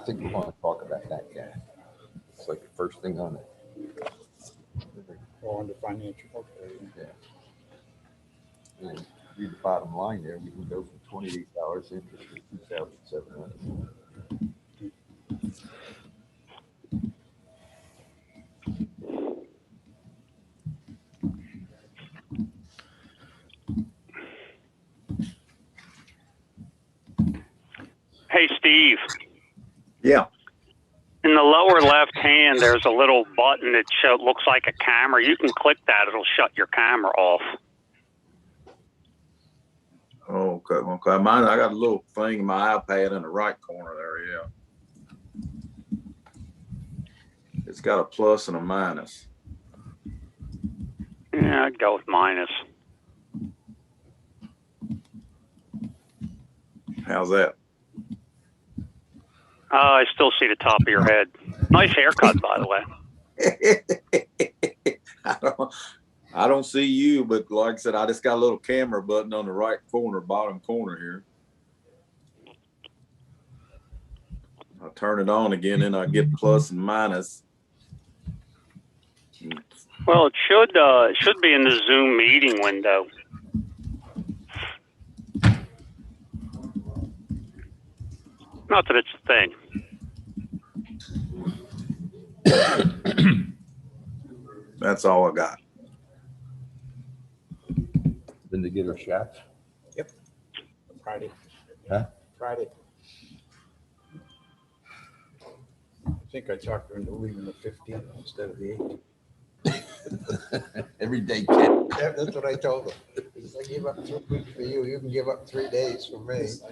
think we want to talk about that guy. It's like the first thing on it. Or under financial. Okay. Yeah. And read the bottom line there. We can go from $28 interest to $2,700. Hey, Steve. Yeah. In the lower left hand, there's a little button that looks like a camera. You can click that. It'll shut your camera off. Okay. Okay. Mine, I got a little thing in my iPad in the right corner there. Yeah. It's got a plus and a minus. Yeah, I'd go with minus. How's that? I still see the top of your head. Nice haircut, by the way. I don't see you, but like I said, I just got a little camera button on the right corner, bottom corner here. I turn it on again, and I get plus and minus. Well, it should be in the Zoom meeting window. Not that it's a thing. That's all I got. Then to get her shots. Yep. Friday. Huh? Friday. I think I talked her into leaving the 15th instead of the 18th. Every day, kid. Yeah, that's what I told him. If I gave up 3 weeks for you, you can give up 3 days for me. Is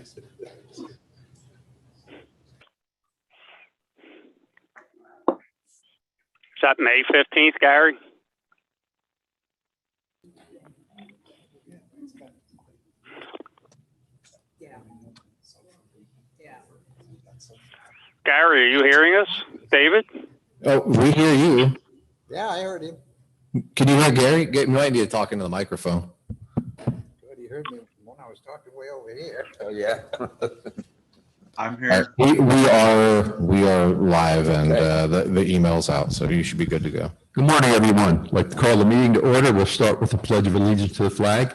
that May 15th, Gary? Gary, are you hearing us? David? Oh, we hear you. Yeah, I heard him. Can you hear Gary? You might need to talk into the microphone. Good, he heard me when I was talking way over here. Oh, yeah. I'm here. We are live, and the email's out, so you should be good to go. Good morning, everyone. I'd like to call the meeting to order. We'll start with the Pledge of Allegiance to the flag.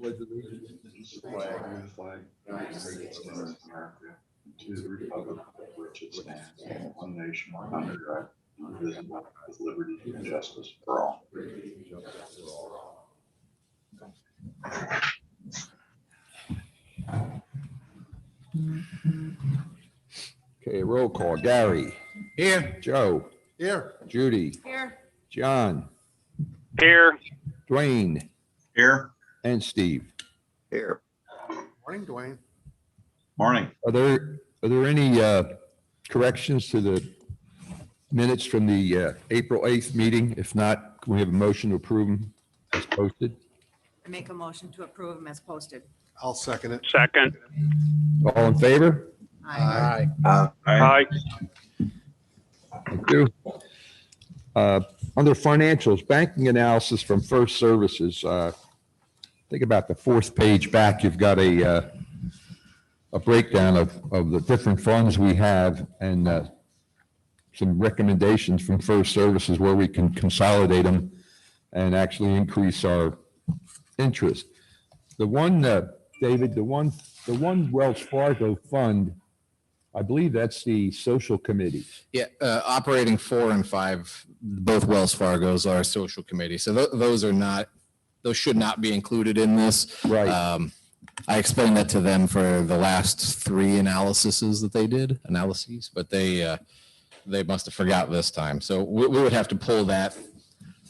Pledge allegiance to the flag. United States of America, to the republic for which it stands, one nation, under God, indivisible, with liberty and justice for all. Okay, roll call. Gary. Here. Joe. Here. Judy. Here. John. Here. Dwayne. Here. And Steve. Here. Morning, Dwayne. Morning. Are there any corrections to the minutes from the April 8th meeting? If not, can we have a motion to approve them as posted? I make a motion to approve them as posted. I'll second it. Second. All in favor? Aye. Aye. Thank you. Under financials, banking analysis from First Services. Think about the fourth page back. You've got a breakdown of the different funds we have and some recommendations from First Services where we can consolidate them and actually increase our interest. The one, David, the one Wells Fargo fund, I believe that's the social committee. Yeah, operating 4 and 5, both Wells Fargo's are social committee. So those should not be included in this. Right. I explained that to them for the last 3 analyses that they did, but they must have forgot this time. So we would have to pull that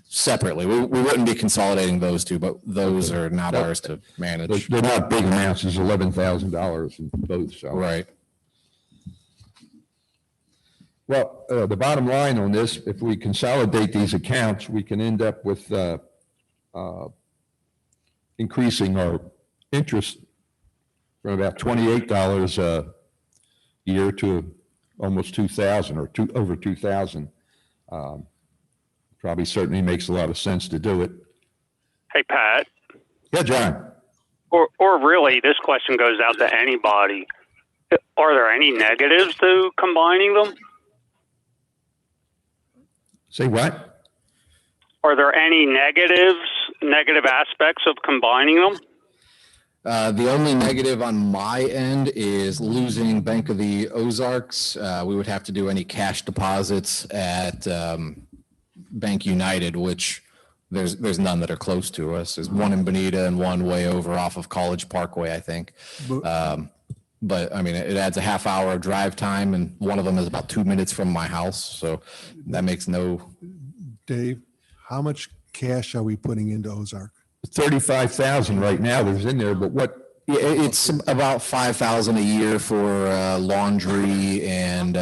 separately. We wouldn't be consolidating those two, but those are not ours to manage. They're not big amounts. It's $11,000 in both. So. Right. Well, the bottom line on this, if we consolidate these accounts, we can end up with increasing our interest from about $28 a year to almost $2,000 or over $2,000. Probably certainly makes a lot of sense to do it. Hey, Pat. Yeah, John. Or really, this question goes out to anybody. Are there any negatives to combining them? Say what? Are there any negative aspects of combining them? The only negative on my end is losing Bank of the Ozarks. We would have to do any cash deposits at Bank United, which there's none that are close to us. There's one in Bonita and one way over off of College Parkway, I think. But I mean, it adds a half hour drive time, and one of them is about 2 minutes from my house. So that makes no. Dave, how much cash are we putting into Ozark? 35,000 right now there's in there, but what? Yeah, it's about 5,000 a year for laundry and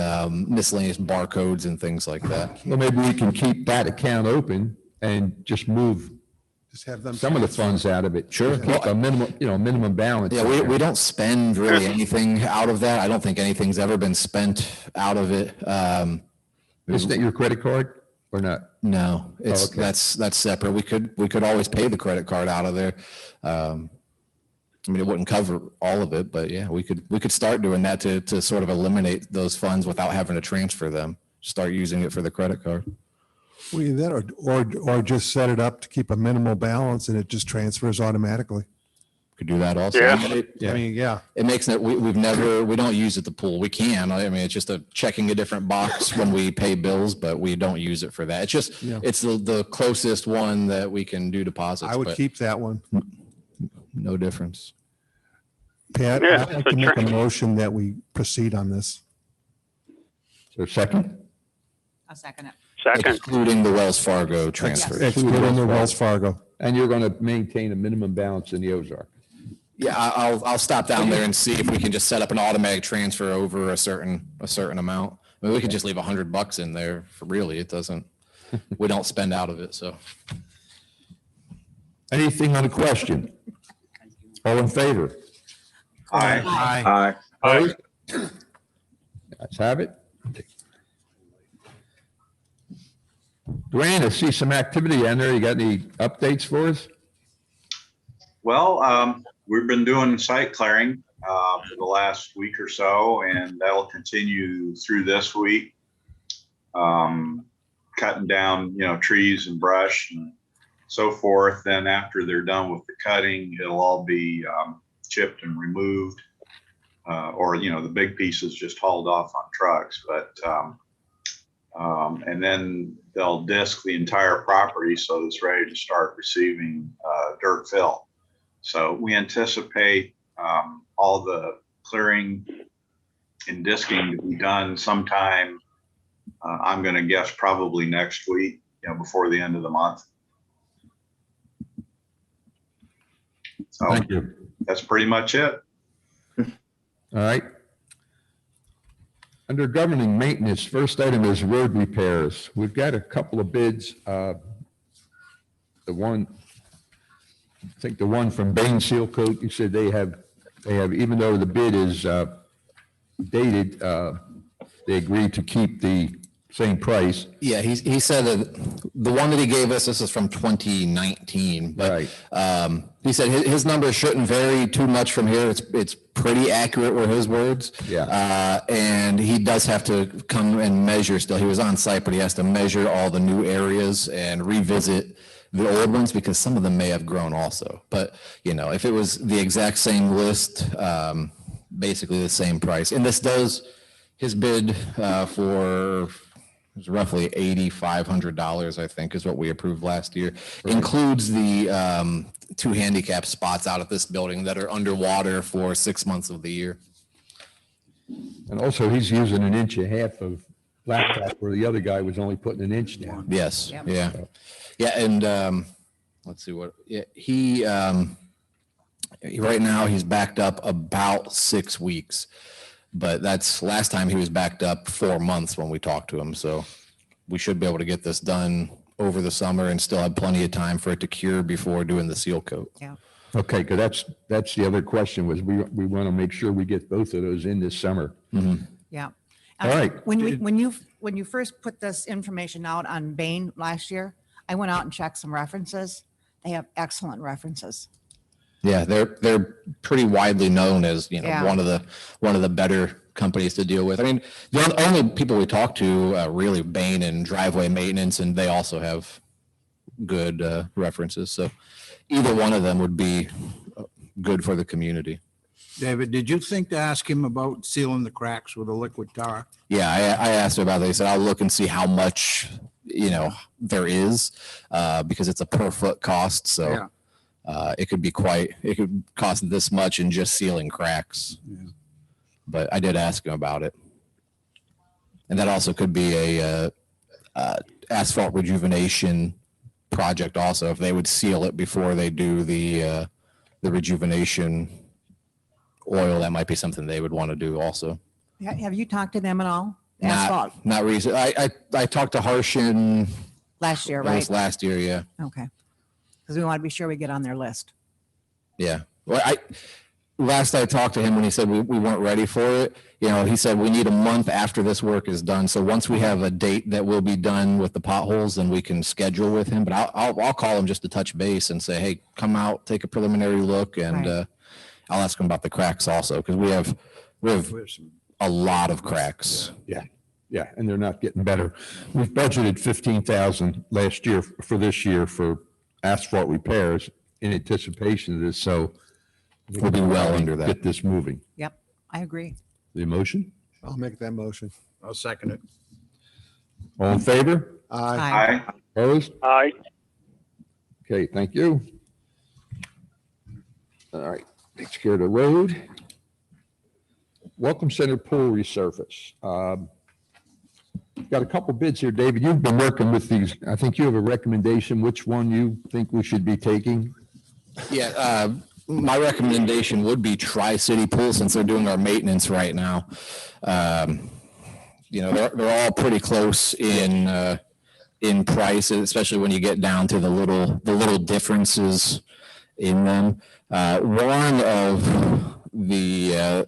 miscellaneous barcodes and things like that. Well, maybe we can keep that account open and just move Just have them. some of the funds out of it. Sure. Keep a minimum balance. Yeah, we don't spend really anything out of that. I don't think anything's ever been spent out of it. Isn't that your credit card or not? No, it's okay. that's separate. We could always pay the credit card out of there. I mean, it wouldn't cover all of it, but yeah, we could start doing that to sort of eliminate those funds without having to transfer them. Start using it for the credit card. Well, either that or just set it up to keep a minimal balance and it just transfers automatically. Could do that also. Yeah. I mean, yeah. It makes it, we don't use it to pool. We can. I mean, it's just checking a different box when we pay bills, but we don't use it for that. It's just, Yeah. it's the closest one that we can do deposits. I would but keep that one. no difference. Pat, Yeah, I'd like so to make a Trish- motion that we proceed on this. Is there a second? I'll second it. Second. Excluding the Wells Fargo transfer. Excluding the Wells Fargo. And you're going to maintain a minimum balance in the Ozark. Yeah, I'll stop down there and see if we can just set up an automatic transfer over a certain amount. I mean, we could just leave $100 in there for really, it doesn't, we don't spend out of it, so. Anything on the question? All in favor? Aye. Opposed? Let's have it. Dwayne, I see some activity down there. You got any updates for us? Well, we've been doing site clearing for the last week or so, and that'll continue through this week. Cutting down, trees and brush and so forth. Then after they're done with the cutting, it'll all be chipped and removed, or the big pieces just hauled off on trucks. But and then they'll disc the entire property so it's ready to start receiving dirt fill. So we anticipate all the clearing and disking to be done sometime. I'm going to guess probably next week, before the end of the month. So Thank you. that's pretty much it. All right. Under governing maintenance, first item is road repairs. We've got a couple of bids. I think the one from Bain Seal Coat, you said they have, even though the bid is dated, they agreed to keep the same price. Yeah, he said that the one that he gave us, this is from 2019, but Right. He said his numbers shouldn't vary too much from here. It's pretty accurate were his words. Yeah. And he does have to come and measure still. He was on site, but he has to measure all the new areas and revisit the old ones because some of them may have grown also. But, if it was the exact same list, basically the same price. And this does, his bid for it was roughly $8,500, I think, is what we approved last year. Includes the 2 handicap spots out at this building that are underwater for 6 months of the year. And also, he's using 1.5 inches of blacktop where the other guy was only putting 1 inch down. Yes. Yep. Yeah. Yeah. And let's see what. Yeah, he right now he's backed up about 6 weeks. But that's last time he was backed up 4 months when we talked to him. So we should be able to get this done over the summer and still have plenty of time for it to cure before doing the seal coat. Yeah. Okay, because that's the other question was we want to make sure we get both of those in this summer. Yeah. All right. When you first put this information out on Bain last year, I went out and checked some references. They have excellent references. Yeah, they're pretty widely known as, you know, Yeah. one of the better companies to deal with. I mean, the only people we talk to really Bain and Driveway Maintenance, and they also have good references. So either one of them would be good for the community. David, did you think to ask him about sealing the cracks with a liquid tar? Yeah, I asked her about that. He said, I'll look and see how much, you know, there is, because it's a per foot cost. So Yeah. it could cost this much in just sealing cracks. Yeah. But I did ask him about it. And that also could be a asphalt rejuvenation project also, if they would seal it before they do the rejuvenation oil, that might be something they would want to do also. Have you talked to them at all? Asphalt Not recent. I talked to Harshen. last year, It was right? last year, yeah. Okay. Because we want to be sure we get on their list. Yeah. Well, last I talked to him when he said we weren't ready for it, you know, he said we need a month after this work is done. So once we have a date that will be done with the potholes, then we can schedule with him. But I'll call him just to touch base and say, hey, come out, take a preliminary look, and Right. I'll ask him about the cracks also, because we have a lot of cracks. Yeah, and they're not getting better. We've budgeted 15,000 last year for this year for asphalt repairs in anticipation of this, so We'll be well under that. get this moving. Yep, I agree. The motion? I'll make that motion. I'll second it. All in favor? Aye. Aye. Opposed? Aye. Okay, thank you. All right, takes care of the road. Welcome Center pool resurface. Got a couple bids here, David. You've been working with these. I think you have a recommendation. Which one you think we should be taking? Yeah, my recommendation would be Tri-City Pool, since they're doing our maintenance right now. You know, they're all pretty close in price, especially when you get down to the little differences in them. One of the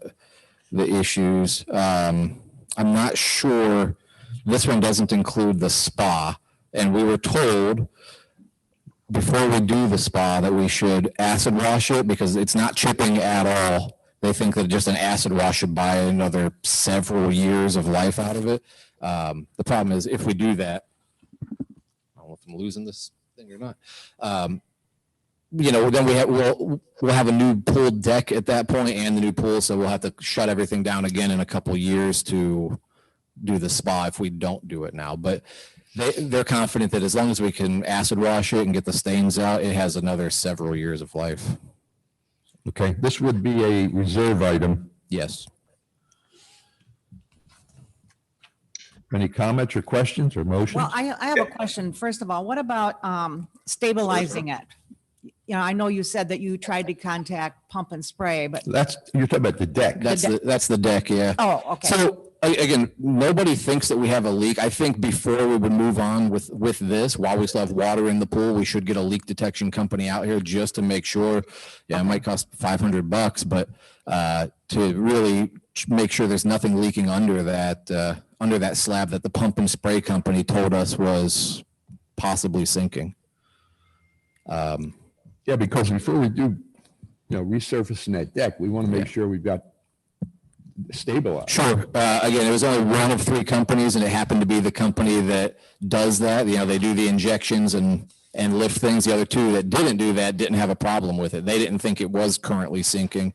issues, I'm not sure, this one doesn't include the spa, and we were told before we do the spa that we should acid wash it, because it's not chipping at all. They think that just an acid wash should buy another several years of life out of it. The problem is, if we do that, I don't know if I'm losing this thing or not. You know, then we'll have a new pool deck at that point and the new pool, so we'll have to shut everything down again in a couple years to do the spa if we don't do it now. But they're confident that as long as we can acid wash it and get the stains out, it has another several years of life. Okay, this would be a reserve item. Yes. Any comments or questions or motions? Well, I have a question. First of all, what about stabilizing it? You know, I know you said that you tried to contact Pump and Spray, but, You're talking about the deck. That's the deck, yeah. oh, okay. So again, nobody thinks that we have a leak. I think before we would move on with this, while we still have water in the pool, we should get a leak detection company out here just to make sure. Yeah, it might cost $500, but to really make sure there's nothing leaking under that slab that the Pump and Spray company told us was possibly sinking. Yeah, because before we do, resurfacing that deck, we want to make sure we've got stabilized. Sure. Again, it was only one of three companies, and it happened to be the company that does that. You know, they do the injections and lift things. The other two that didn't do that didn't have a problem with it. They didn't think it was currently sinking.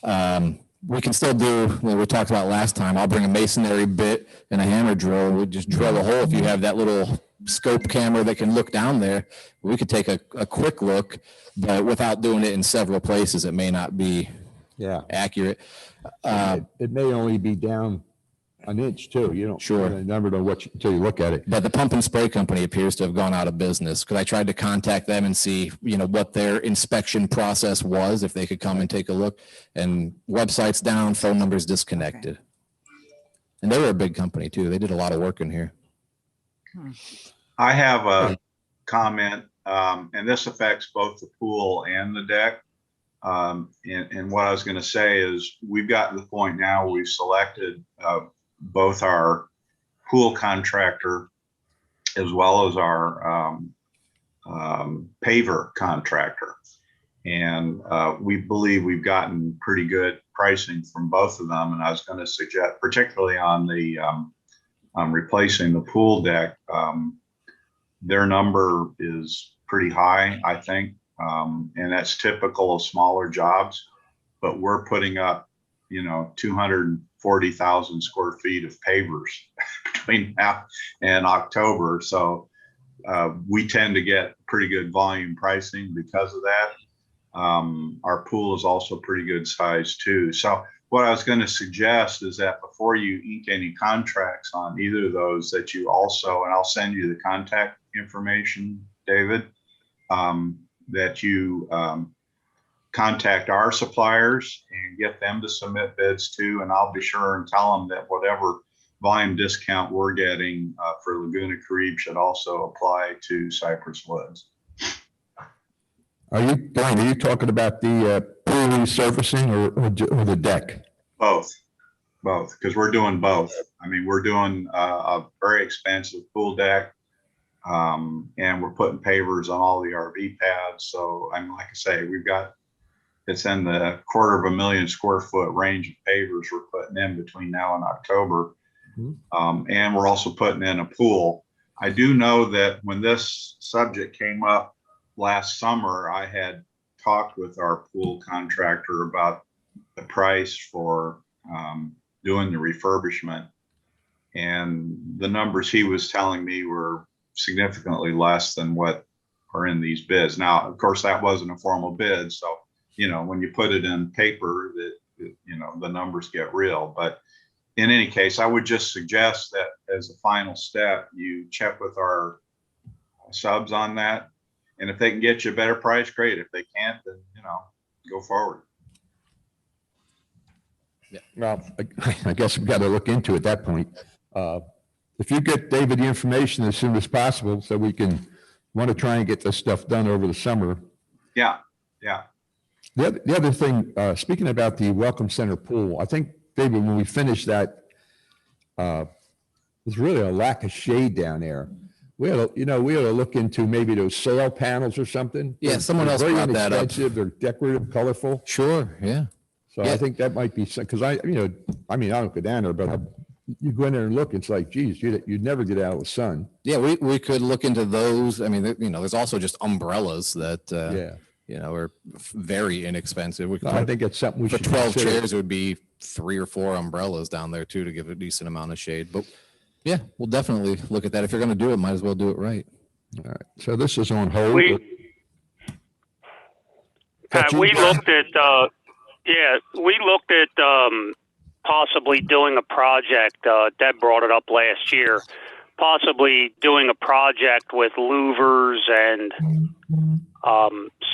We can still do what we talked about last time. I'll bring a masonry bit and a hammer drill. We'll just drill a hole. If you have that little scope camera that can look down there, we could take a quick look, but without doing it in several places, it may not be accurate. It may only be down an inch too. You don't Sure. you never know until you look at it. But the Pump and Spray company appears to have gone out of business, because I tried to contact them and see, what their inspection process was, if they could come and take a look, and website's down, phone numbers disconnected. And they were a big company too. They did a lot of work in here. I have a comment, and this affects both the pool and the deck. And what I was going to say is, we've gotten to the point now we've selected both our pool contractor as well as our paver contractor. And we believe we've gotten pretty good pricing from both of them. And I was going to suggest, particularly on the replacing the pool deck, their number is pretty high, I think. And that's typical of smaller jobs, but we're putting up, 240,000 square feet of pavers between now and October. So we tend to get pretty good volume pricing because of that. Our pool is also pretty good size too. So what I was going to suggest is that before you ink any contracts on either of those, that you also, and I'll send you the contact information, David, that you contact our suppliers and get them to submit bids too. And I'll be sure and tell them that whatever volume discount we're getting for Laguna Caribe should also apply to Cypress Woods. Brian, are you talking about the pool resurfacing or the deck? Both, because we're doing both. I mean, we're doing a very expensive pool deck, and we're putting pavers on all the RV pads. So I'm like I say, it's in the 250,000 square foot range of pavers we're putting in between now and October. And we're also putting in a pool. I do know that when this subject came up last summer, I had talked with our pool contractor about the price for doing the refurbishment, and the numbers he was telling me were significantly less than what are in these bids. Now, of course, that wasn't a formal bid, so when you put it in paper, that the numbers get real. But in any case, I would just suggest that as a final step, you check with our subs on that. And if they can get you a better price, great. If they can't, then, go forward. Yeah. Well, I guess we've got to look into it at that point. If you get David the information as soon as possible, so we want to try and get this stuff done over the summer. Yeah. The other thing, speaking about the Welcome Center pool, I think, David, when we finish that, there's really a lack of shade down there. We ought to look into maybe those sail panels or something. Yeah, someone else very brought that up. inexpensive. They're decorative, colorful. Sure, yeah. So I think that might be, because I don't go down there, but you go in there and look, it's like, geez, you'd never get out of the sun. Yeah, we could look into those. I mean, there's also just umbrellas that, are very inexpensive. I think it's something we for should 12 consider. chairs, it would be 3 or 4 umbrellas down there too, to give a decent amount of shade. But yeah, we'll definitely look at that. If you're going to do it, might as well do it right. All right. So this is on hold. We looked at possibly doing a project. Deb brought it up last year. Possibly doing a project with louvers and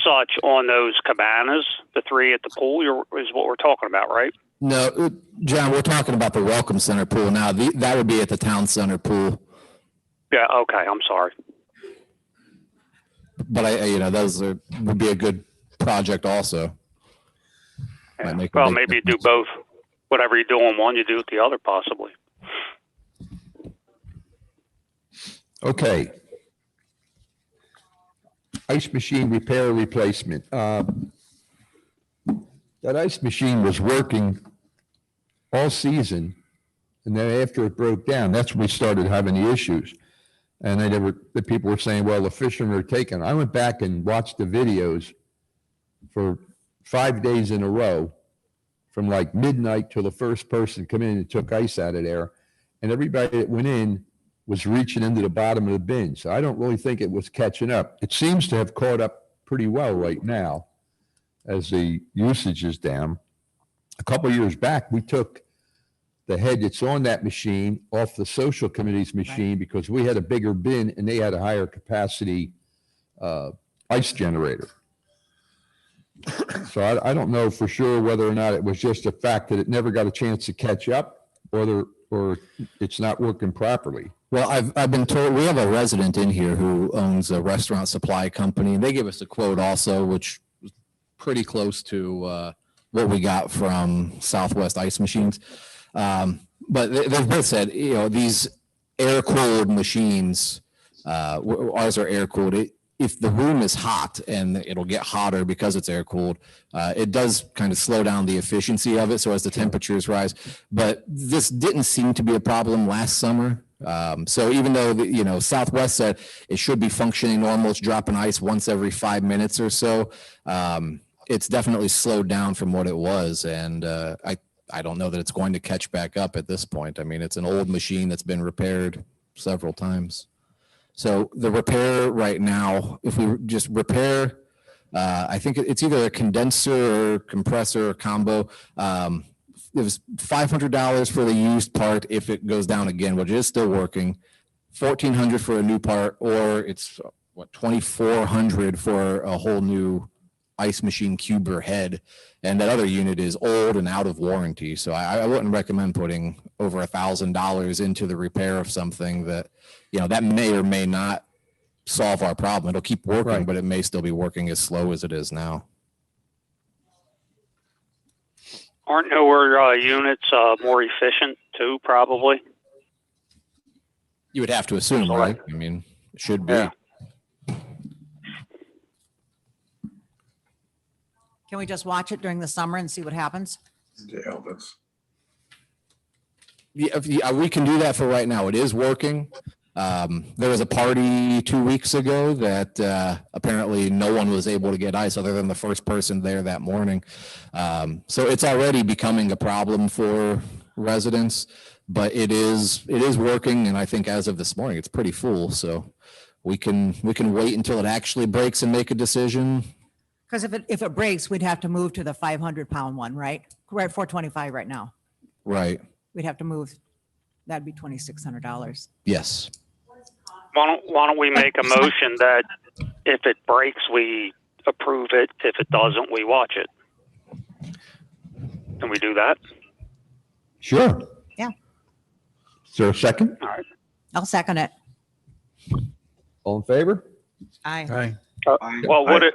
such on those cabanas. The 3 at the pool is what we're talking about, right? No, John, we're talking about the Welcome Center pool now. That would be at the Town Center pool. Yeah. Okay. I'm sorry. But those would be a good project also. Yeah. Well, maybe you do both. Whatever you do on one, you do with the other, possibly. Okay. Ice machine repair replacement. That ice machine was working all season, and then after it broke down, that's when we started having the issues. And the people were saying, well, the fishermen are taking. I went back and watched the videos for 5 days in a row, from like midnight till the first person come in and took ice out of there. And everybody that went in was reaching into the bottom of the bin. So I don't really think it was catching up. It seems to have caught up pretty well right now as the usage is down. A couple of years back, we took the head that's on that machine off the social committee's machine because we had a bigger bin and they had a higher capacity ice generator. So I don't know for sure whether or not it was just a fact that it never got a chance to catch up, or it's not working properly. Well, I've been told, we have a resident in here who owns a restaurant supply company, and they give us a quote also, which was pretty close to what we got from Southwest Ice Machines. But they've both said, these air-cooled machines, ours are air-cooled. if the room is hot, and it'll get hotter because it's air cooled, it does kind of slow down the efficiency of it. So as the temperatures rise, but this didn't seem to be a problem last summer. So even though Southwest said it should be functioning normal, it's dropping ice once every 5 minutes or so. It's definitely slowed down from what it was, and I don't know that it's going to catch back up at this point. I mean, it's an old machine that's been repaired several times. So the repair right now, if we just repair, I think it's either a condenser or compressor or combo. It was $500 for the used part if it goes down again, which is still working. $1,400 for a new part, or it's what, $2,400 for a whole new ice machine cuber head. And that other unit is old and out of warranty. So I wouldn't recommend putting over $1,000 into the repair of something that, that may or may not solve our problem. It'll keep working, Right. but it may still be working as slow as it is now. Aren't newer units more efficient too, probably? You would have to assume, right? I mean, it should be. Yeah. Can we just watch it during the summer and see what happens? Yeah, that's. Yeah, we can do that for right now. It is working. There was a party 2 weeks ago that apparently no one was able to get ice other than the first person there that morning. So it's already becoming a problem for residents, but it is working. And I think as of this morning, it's pretty full. So we can wait until it actually breaks and make a decision. Because if it breaks, we'd have to move to the 500-pound one, right? We're at 425 right now. Right. We'd have to move. That'd be $2,600. Yes. Why don't we make a motion that if it breaks, we approve it. If it doesn't, we watch it. Can we do that? Sure. Yeah. Is there a second? All right. I'll second it. All in favor? Aye. Aye. Well, what is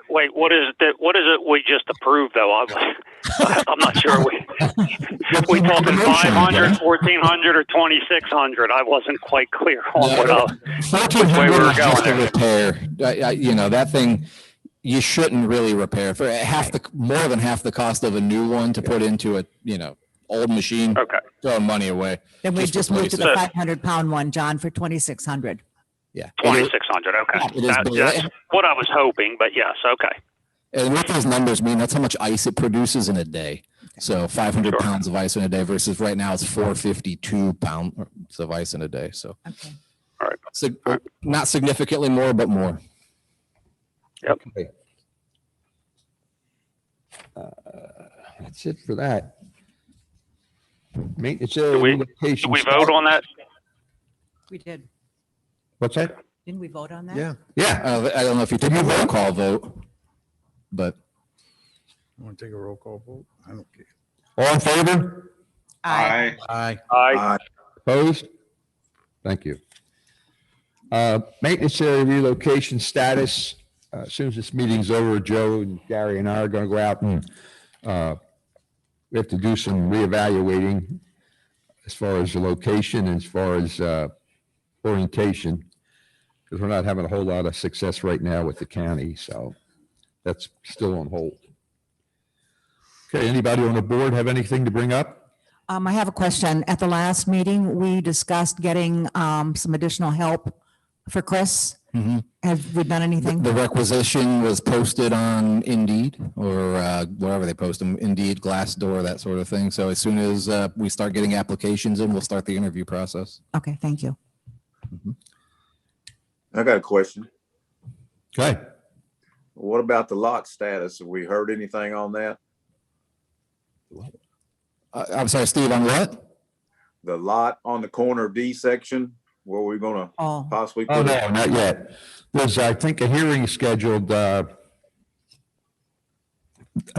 it we just approved though? I'm not sure. We talking 500, 1,400, or 2,600? I wasn't quite clear on which way we were going there. Repair. That thing you shouldn't really repair for more than half the cost of a new one to put into a old machine. Okay. Throwing money away. Then we just move to the replace 500-pound one, John, for 2,600. Yeah. 2,600. Okay. That's what I was hoping, but yes. Okay. And what those numbers mean, that's how much ice it produces in a day. So 500 Sure. pounds of ice in a day versus right now it's 452 pounds of ice in a day. So Okay. All right. Not significantly more, but more. Yep. Okay. That's it for that. Maintenance area Did we relocation. vote on that? We did. What's that? Didn't we vote on that? Yeah. Yeah. I don't know if you took a roll call vote, but Want to take a roll call vote? I don't care. All in favor? Aye. Aye. Aye. Opposed? Thank you. Maintenance area relocation status. As soon as this meeting's over, Joe and Gary and I are going to go out and we have to do some reevaluating as far as the location, as far as orientation, because we're not having a whole lot of success right now with the county. So that's still on hold. Okay, anybody on the board have anything to bring up? I have a question. At the last meeting, we discussed getting some additional help for Chris. Have we done anything? the requisition was posted on Indeed or wherever they post them, Indeed, Glassdoor, that sort of thing. So as soon as we start getting applications in, we'll start the interview process. Okay, thank you. I got a question. Okay. What about the lot status? Have we heard anything on that? I'm sorry, Steve, on what? The lot on the corner of D section, where we're gonna Oh, possibly Oh, put no, it? not yet. There's, I think, a hearing scheduled, I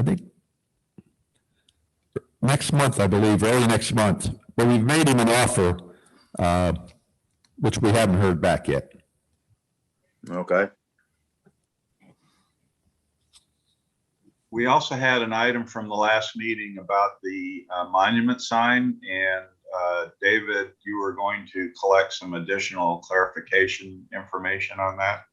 think, next month, I believe, early next month. But we've made him an offer, which we haven't heard back yet. Okay. We also had an item from the last meeting about the monument sign, and David, you were going to collect some additional clarification information on that.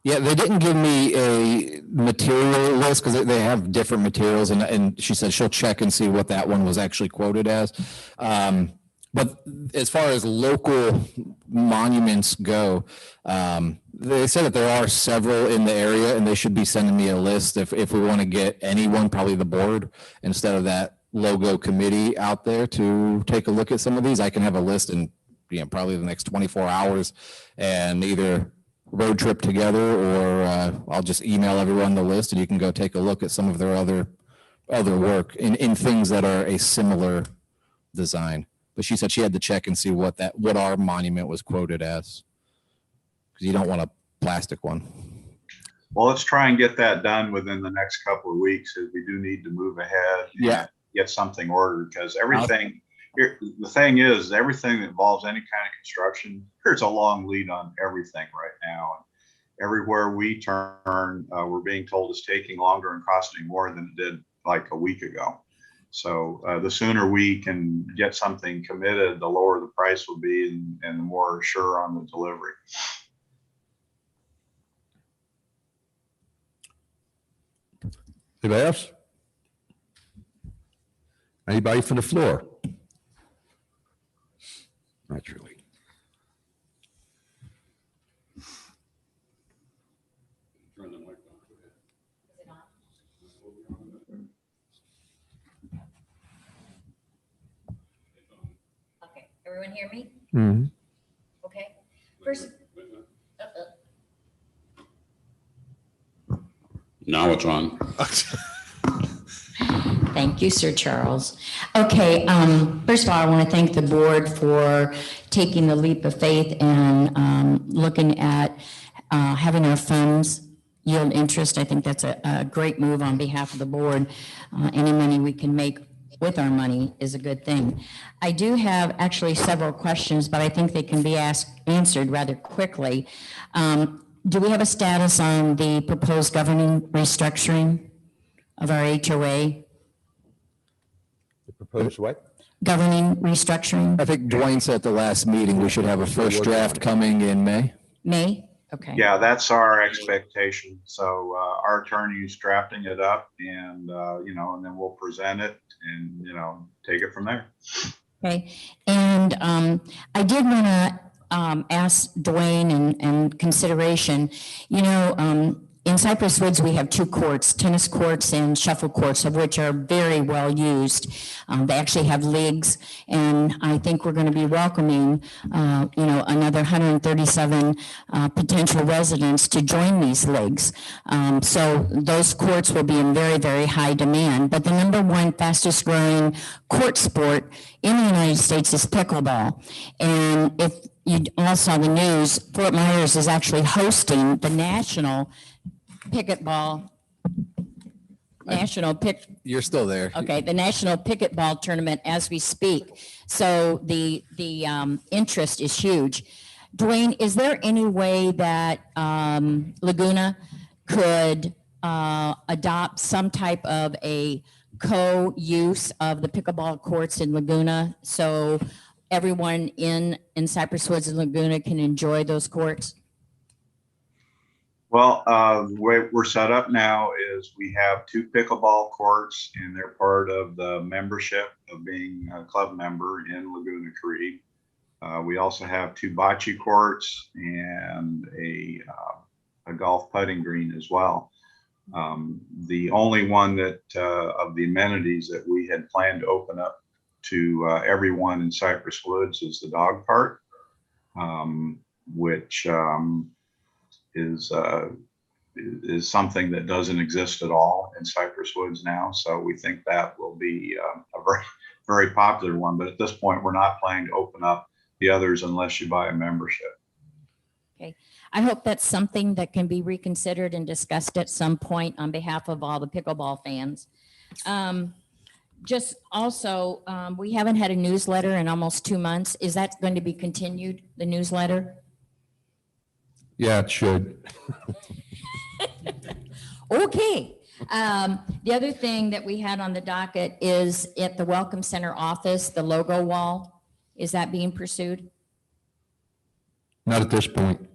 Yeah, they didn't give me a material list because they have different materials, and she said she'll check and see what that one was actually quoted as. But as far as local monuments go, they said that there are several in the area, and they should be sending me a list if we want to get anyone, probably the board, instead of that logo committee out there to take a look at some of these. I can have a list in probably the next 24 hours and either road trip together, or I'll just email everyone the list and you can go take a look at some of their other work in things that are a similar design. But she said she had to check and see what our monument was quoted as, because you don't want a plastic one. Well, let's try and get that done within the next couple of weeks, as we do need to move ahead. Yeah. Get something ordered, because everything here, the thing is, everything that involves any kind of construction, there's a long lead on everything right now. And everywhere we turn, we're being told it's taking longer and costing more than it did like a week ago. So the sooner we can get something committed, the lower the price will be, and the more sure on the delivery. Anybody else? Anybody from the floor? Not really. Okay, everyone hear me? Mm-hmm. Okay. First. Now it's on. Thank you, Sir Charles. Okay, first of all, I want to thank the board for taking the leap of faith and looking at having our funds yield interest. I think that's a great move on behalf of the board. Any money we can make with our money is a good thing. I do have actually several questions, but I think they can be answered rather quickly. Do we have a status on the proposed governing restructuring of our HOA? The proposed what? Governing restructuring? I think Dwayne said at the last meeting we should have a first draft coming in May. May? Okay. Yeah, that's our expectation. So our attorney's drafting it up, and and then we'll present it and take it from there. Okay. And I did want to ask Dwayne and consideration, in Cypress Woods, we have two courts, tennis courts and shuffle courts, of which are very well used. They actually have leagues, and I think we're going to be welcoming, another 137 potential residents to join these leagues. So those courts will be in very, very high demand. But the number one fastest growing court sport in the United States is pickleball. And if you all saw the news, Fort Myers is actually hosting the national You're still there. Okay, the national pickleball tournament as we speak. So the interest is huge. Dwayne, is there any way that Laguna could adopt some type of a co-use of the pickleball courts in Laguna, so everyone in Cypress Woods and Laguna can enjoy those courts? Well, the way we're set up now is we have two pickleball courts, and they're part of the membership of being a club member in Laguna Creek. We also have two bocce courts and a golf putting green as well. The only one that of the amenities that we had planned to open up to everyone in Cypress Woods is the dog park, which is something that doesn't exist at all in Cypress Woods now. So we think that will be a very, very popular one. But at this point, we're not planning to open up the others unless you buy a membership. Okay. I hope that's something that can be reconsidered and discussed at some point on behalf of all the pickleball fans. Just also, we haven't had a newsletter in almost 2 months. Is that going to be continued, the newsletter? Yeah, it should. Okay. The other thing that we had on the docket is at the Welcome Center office, the logo wall. Is that being pursued? Not at this point.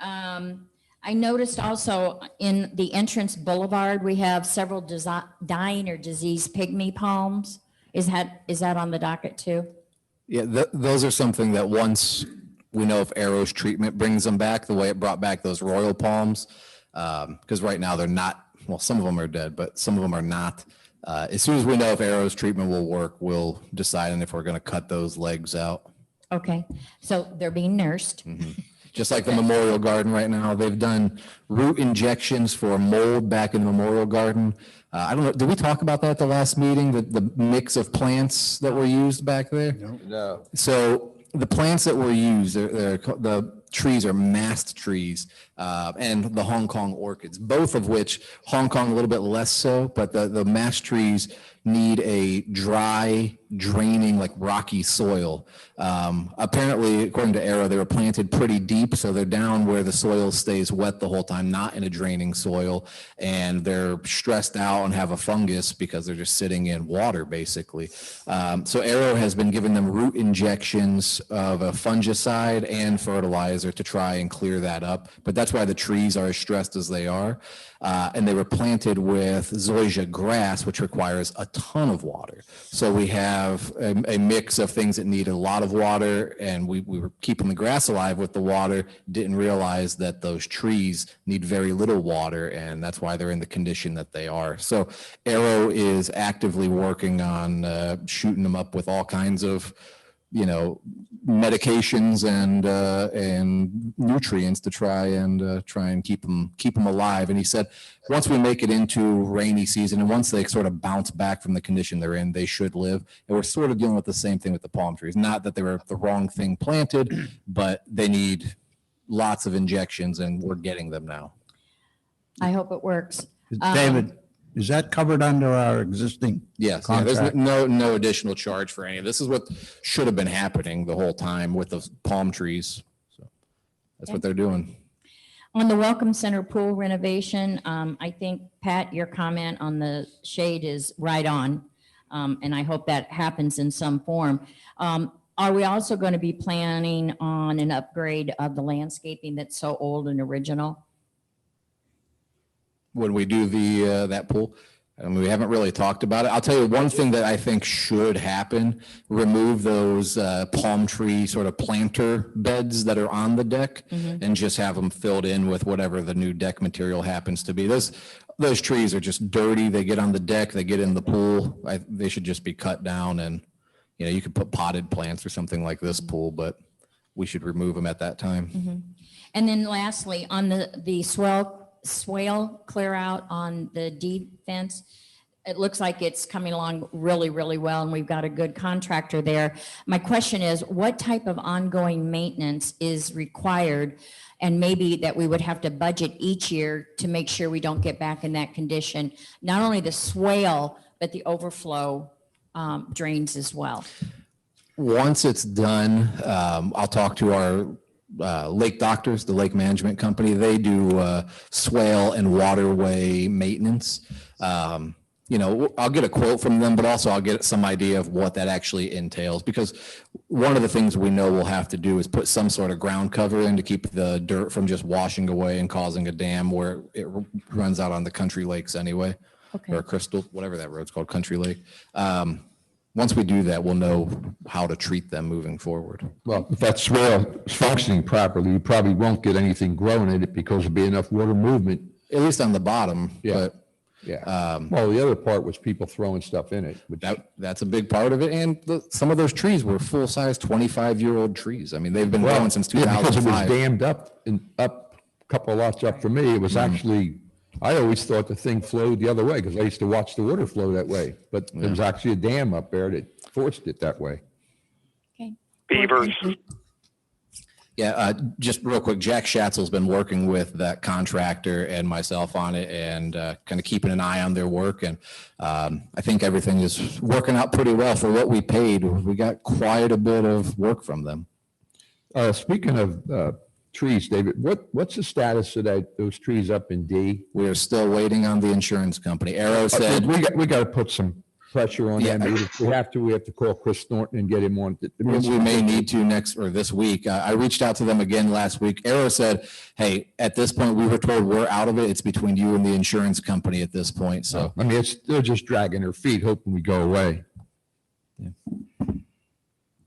I noticed also in the entrance boulevard, we have several dying or diseased pygmy palms. Is that on the docket too? Yeah, those are something that once we know if Arrow's treatment brings them back, the way it brought back those royal palms, because right now they're not, well, some of them are dead, but some of them are not. As soon as we know if Arrow's treatment will work, we'll decide on if we're going to cut those legs out. Okay, so they're being nursed. Just like the Memorial Garden right now, they've done root injections for mold back in the Memorial Garden. I don't know, did we talk about that at the last meeting, the mix of plants that were used back there? No. So the plants that were used, the trees are mast trees and the Hong Kong orchids, both of which, Hong Kong a little bit less so, but the mast trees need a dry, draining, like rocky soil. Apparently, according to Arrow, they were planted pretty deep, so they're down where the soil stays wet the whole time, not in a draining soil, and they're stressed out and have a fungus because they're just sitting in water, basically. So Arrow has been giving them root injections of a fungicide and fertilizer to try and clear that up, but that's why the trees are as stressed as they are. And they were planted with zoysia grass, which requires a ton of water. So we have a mix of things that need a lot of water, and we were keeping the grass alive with the water, didn't realize that those trees need very little water, and that's why they're in the condition that they are. So Arrow is actively working on shooting them up with all kinds of, medications and nutrients to try and keep them alive. And he said, once we make it into rainy season and once they sort of bounce back from the condition they're in, they should live. And we're sort of dealing with the same thing with the palm trees. Not that they were the wrong thing planted, but they need lots of injections, and we're getting them now. I hope it works. David, is that covered under our existing? Yes, there's no additional charge for any of this. This is what should have been happening the whole time with the palm trees. So that's what they're doing. On the Welcome Center pool renovation, I think, Pat, your comment on the shade is right on. And I hope that happens in some form. Are we also going to be planning on an upgrade of the landscaping that's so old and original? When we do that pool, we haven't really talked about it. I'll tell you one thing that I think should happen: remove those palm tree sort of planter beds that are on the deck, and just have them filled in with whatever the new deck material happens to be. Those trees are just dirty. They get on the deck, they get in the pool. They should just be cut down, and you could put potted plants or something like this pool, but we should remove them at that time. And then lastly, on the Swale clear out on the defense, it looks like it's coming along really, really well, and we've got a good contractor there. My question is, what type of ongoing maintenance is required, and maybe that we would have to budget each year to make sure we don't get back in that condition? Not only the swale, but the overflow drains as well. Once it's done, I'll talk to our lake doctors, the lake management company. They do swale and waterway maintenance. I'll get a quote from them, but also I'll get some idea of what that actually entails, because one of the things we know we'll have to do is put some sort of ground cover in to keep the dirt from just washing away and causing a dam where it runs out on the country lakes anyway. Okay. Or Crystal, whatever that road's called, Country Lake. Once we do that, we'll know how to treat them moving forward. Well, if that swale is functioning properly, you probably won't get anything growing in it because there'll be enough water movement. At least on the bottom. Yeah. But Well, the other part was people throwing stuff in it. Which, that's a big part of it. And some of those trees were full-size 25-year-old trees. I mean, they've been growing since 2005. Because it was dammed up a couple of lots up for me. It was actually, I always thought the thing flowed the other way because I used to watch the water flow that way. But there was actually a dam up there that forced it that way. Okay. Beavers. Yeah, just real quick, Jack Schatzel's been working with that contractor and myself on it, and kind of keeping an eye on their work. And I think everything is working out pretty well for what we paid. We got quite a bit of work from them. Speaking of trees, David, what's the status of those trees up in D? We are still waiting on the insurance company. Arrow said we got to put some pressure on Yeah. them. If we have to call Chris Norton and get him on. We may need to next or this week. I reached out to them again last week. Arrow said, hey, at this point, we were told we're out of it. It's between you and the insurance company at this point. So, I mean, they're just dragging their feet, hoping we go away.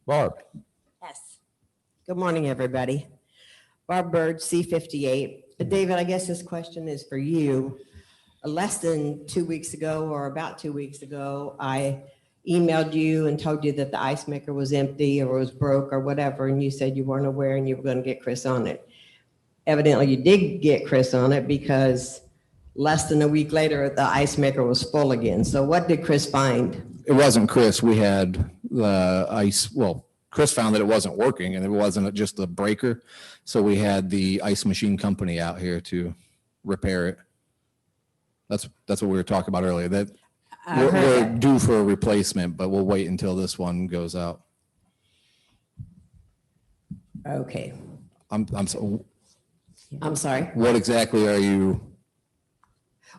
Barb. Yes. Good morning, everybody. Barb Bird, C58. David, I guess this question is for you. Less than 2 weeks ago, or about 2 weeks ago, I emailed you and told you that the ice maker was empty or was broke or whatever, and you said you weren't aware and you were going to get Chris on it. Evidently, you did get Chris on it, because less than a week later, the ice maker was full again. So what did Chris find? it wasn't Chris. We had the ice, well, Chris found that it wasn't working and it wasn't just a breaker. So we had the ice machine company out here to repair it. That's what we were talking about earlier, that we're due for a replacement, but we'll wait until this one goes out. Okay. I'm sorry. What exactly are you?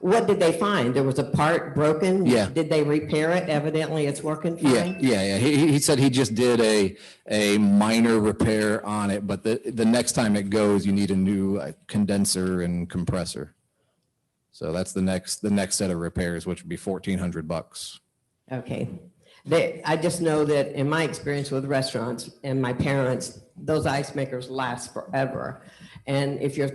What did they find? There was a part broken? Yeah. Did they repair it? Evidently it's working fine? Yeah. He said he just did a minor repair on it, but the next time it goes, you need a new condenser and compressor. So that's the next set of repairs, which would be $1,400. Okay. I just know that in my experience with restaurants and my parents, those ice makers last forever. And if you're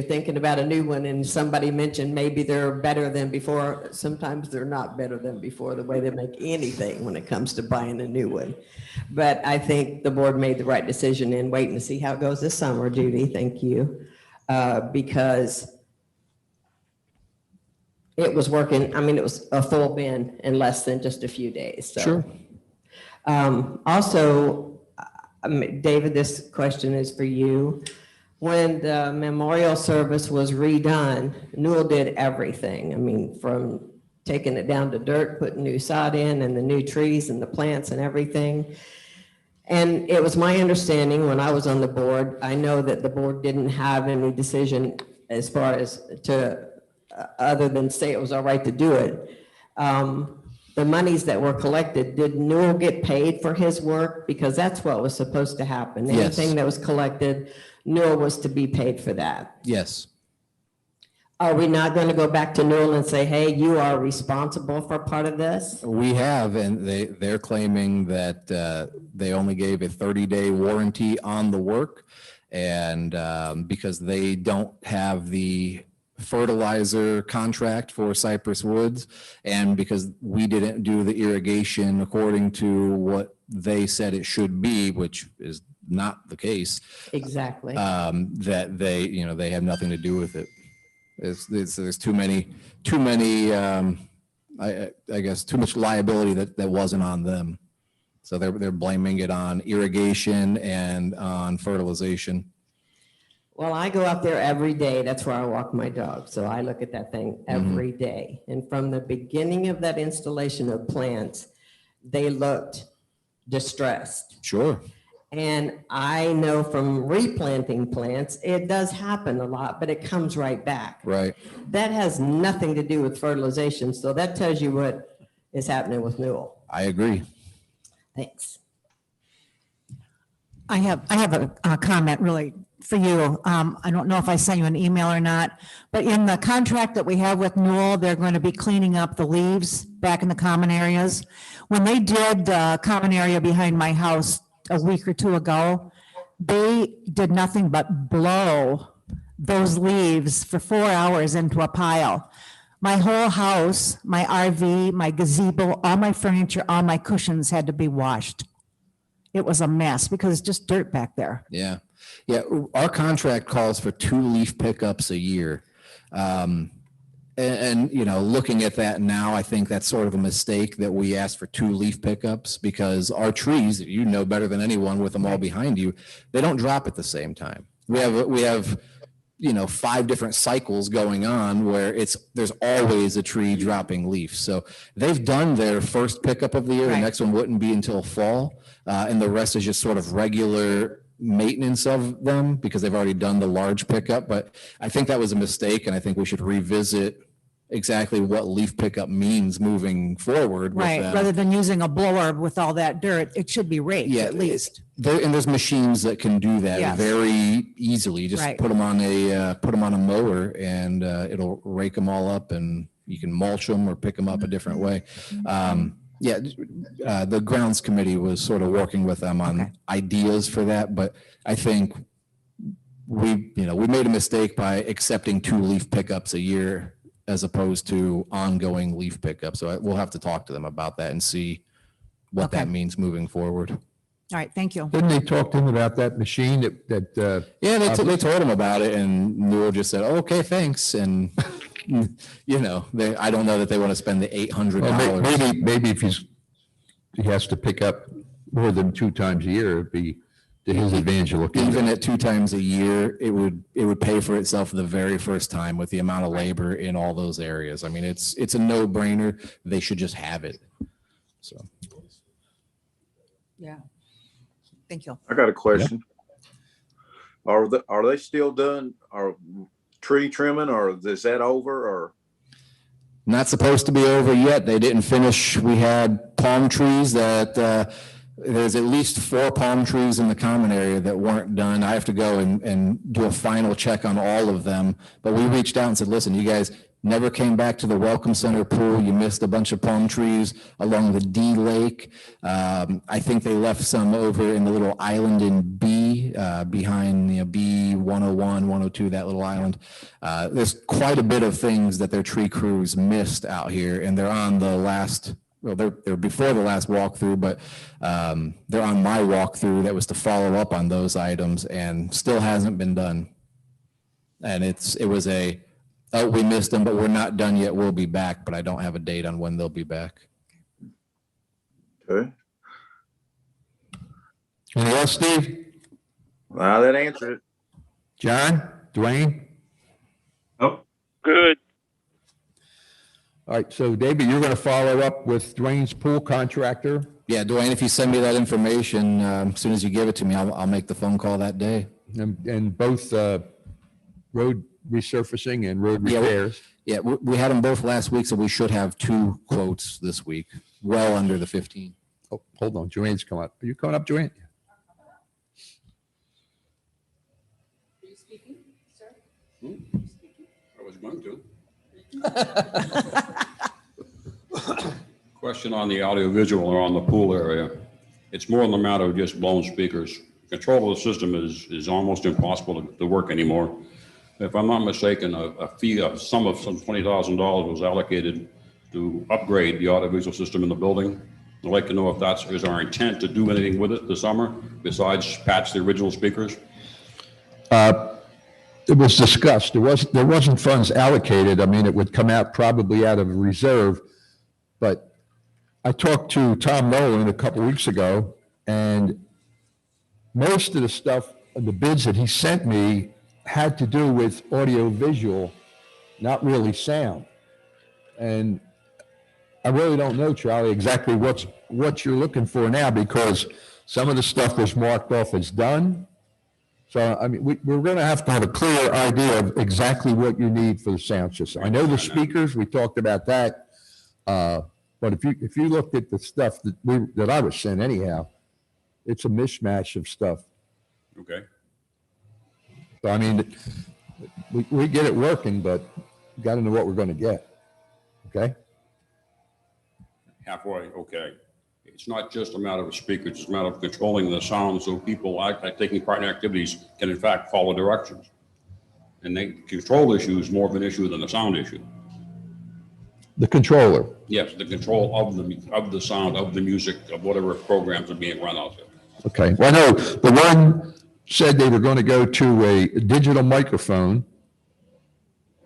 thinking about a new one and somebody mentioned maybe they're better than before, sometimes they're not better than before, the way they make anything when it comes to buying a new one. But I think the board made the right decision in waiting to see how it goes this summer, Judy. Thank you. Because it was working. I mean, it was a full bin in less than just a few days. So. Sure. Also, David, this question is for you. When the memorial service was redone, Newell did everything. I mean, from taking it down to dirt, putting new sod in and the new trees and the plants and everything. And it was my understanding when I was on the board, I know that the board didn't have any decision as far as to, other than say it was all right to do it. The monies that were collected, did Newell get paid for his work? Because that's what was supposed to happen. Yes. Anything that was collected, Newell was to be paid for that. Yes. Are we not going to go back to Newell and say, hey, you are responsible for part of this? We have, and they're claiming that they only gave a 30-day warranty on the work, and because they don't have the fertilizer contract for Cypress Woods, and because we didn't do the irrigation according to what they said it should be, which is not the case. Exactly. That they have nothing to do with it. There's too many I guess too much liability that wasn't on them. So they're blaming it on irrigation and on fertilization. Well, I go out there every day. That's where I walk my dog. So I look at that thing every day. And from the beginning of that installation of plants, they looked distressed. Sure. And I know from replanting plants, it does happen a lot, but it comes right back. Right. That has nothing to do with fertilization. So that tells you what is happening with Newell. I agree. Thanks. I have a comment really for you. I don't know if I sent you an email or not, but in the contract that we have with Newell, they're going to be cleaning up the leaves back in the common areas. When they did the common area behind my house a week or two ago, they did nothing but blow those leaves for 4 hours into a pile. My whole house, my RV, my gazebo, all my furniture, all my cushions had to be washed. It was a mess because it's just dirt back there. Yeah. Our contract calls for 2 leaf pickups a year. And looking at that now, I think that's sort of a mistake that we asked for 2 leaf pickups, because our trees, you know better than anyone with them all behind you, they don't drop at the same time. We have 5 different cycles going on where there's always a tree dropping leaves. So they've done their first pickup of the year. The next one wouldn't be until fall. And the rest is just sort of regular maintenance of them because they've already done the large pickup. But I think that was a mistake, and I think we should revisit exactly what leaf pickup means moving forward. with Right, them. rather than using a blower with all that dirt, it should be raked Yeah, at least. and there's machines that can do that Yes. very easily. Just Right. put them on a mower, and it'll rake them all up, and you can mulch them or pick them up a different way. The grounds committee was sort of working with them on ideas for that, but I think we made a mistake by accepting 2 leaf pickups a year as opposed to ongoing leaf pickup. So we'll have to talk to them about that and see what that means moving forward. All right, thank you. Didn't they talk to him about that machine Yeah, they told him about it, and Newell just said, oh, "Okay, thanks." And I don't know that they want to spend the $800. well, maybe if he has to pick up more than 2 times a year, it'd be to his advantage to look into. Even at 2 times a year, it would pay for itself the very first time with the amount of labor in all those areas. I mean, it's a no-brainer. They should just have it. So. Yeah. Thank you. I got a question. Are they still done tree trimming, or is that over, or? Not supposed to be over yet. They didn't finish. We had palm trees that there's at least 4 palm trees in the common area that weren't done. I have to go and do a final check on all of them. But we reached out and said, listen, you guys never came back to the Welcome Center pool. You missed a bunch of palm trees along the D Lake. I think they left some over in the little island in B, behind B 101, 102, that little island. There's quite a bit of things that their tree crews missed out here, and they're on the last, well, they're before the last walkthrough, but they're on my walkthrough that was to follow up on those items, and still hasn't been done. And it was oh, we missed them, but we're not done yet. We'll be back, but I don't have a date on when they'll be back. Okay. Anything else, Steve? Well, that answered it. John? Dwayne? Oh, Good. All right, so David, you're going to follow up with Dwayne's pool contractor? Yeah, Dwayne, if you send me that information, as soon as you give it to me, I'll make the phone call that day. And both road resurfacing and road repairs? Yeah, we had them both last week, so we should have 2 quotes this week, well under the 15. Oh, hold on, Joanne's coming up. Are you coming up, Joanne? Are you speaking, sir? I was going to. Question on the audiovisual or on the pool area. It's more than a matter of just blown speakers. Control of the system is almost impossible to work anymore. If I'm not mistaken, a sum of some $20,000 was allocated to upgrade the audiovisual system in the building. I'd like to know if is our intent to do anything with it this summer besides patch the original speakers? It was discussed. There wasn't funds allocated. I mean, it would come out probably out of reserve. But I talked to Tom Nolan a couple weeks ago, and most of the stuff, the bids that he sent me, had to do with audio visual, not really sound. And I really don't know, Charlie, exactly what you're looking for now, because some of the stuff was marked off as done. So, I mean, we're going to have a clear idea of exactly what you need for the sound system. I know the speakers, we talked about that. But if you looked at the stuff that I was sent anyhow, it's a mishmash of stuff. Okay. So, I mean, we get it working, but we got to know what we're going to get. Okay? Halfway, okay. It's not just a matter of speakers, it's a matter of controlling the sound so people taking part in activities can in fact follow directions. And the control issue is more of an issue than the sound issue. The controller. Yes, the control of the sound, of the music, of whatever programs are being run out there. Okay. Well, no, the one said they were going to go to a digital microphone,